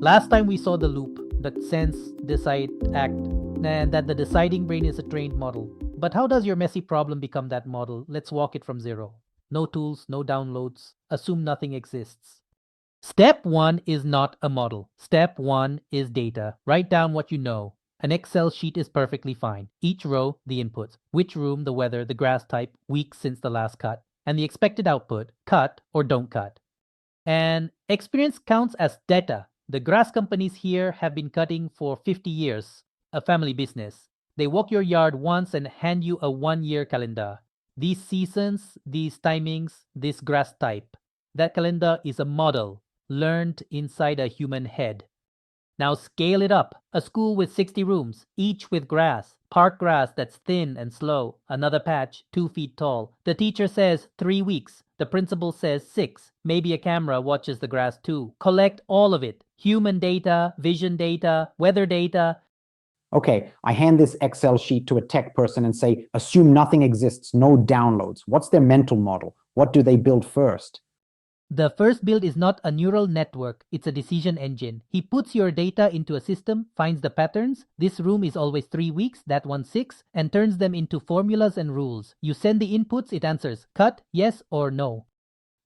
Last time we saw the loop, that sense, decide, act, and that the deciding brain is a trained model. But how does your messy problem become that model? Let's walk it from zero. No tools, no downloads, assume nothing exists. Step one is not a model. Step one is data. Write down what you know. An Excel sheet is perfectly fine. Each row, the inputs, which room, the weather, the grass type, weeks since the last cut, and the expected output, cut or don't cut. And experience counts as data. The grass companies here have been cutting for 50 years, a family business. They walk your yard once and hand you a 1 year calendar. These seasons, these timings, this grass type. That calendar is a model learned inside a human head. Now scale it up. A school with 60 rooms, each with grass. Park grass that's thin and slow. Another patch, 2 feet tall. The teacher says 3 weeks. The principal says 6. Maybe a camera watches the grass too. Collect all of it. Human data, vision data, weather data. Okay, I hand this Excel sheet to a tech person and say, assume nothing exists, no downloads. What's their mental model? What do they build first? The first build is not a neural network, it's a decision engine. He puts your data into a system, finds the patterns, this room is always 3 weeks, that one 6, and turns them into formulas and rules. You send the inputs, it answers cut, yes or no.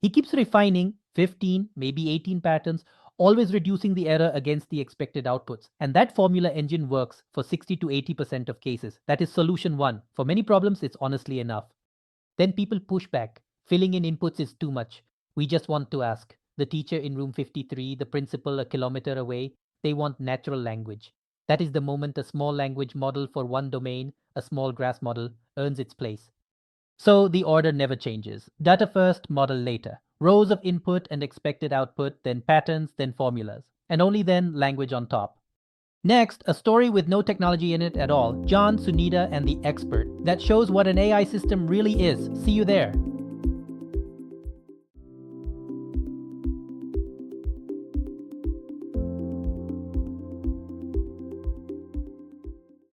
He keeps refining 15, maybe 18 patterns, always reducing the error against the expected outputs. And that formula engine works for 60 to 80% of cases. That is solution 1. For many problems, it's honestly enough. Then people push back. Filling in inputs is too much. We just want to ask. The teacher in room 53, the principal a kilometer away, they want natural language. That is the moment a small language model for one domain, a small grass model, earns its place. So the order never changes. Data first, model later. Rows of input and expected output, then patterns, then formulas. And only then language on top. Next, a story with no technology in it at all. John, Sunita, and the expert. That shows what an AI system really is. See you there.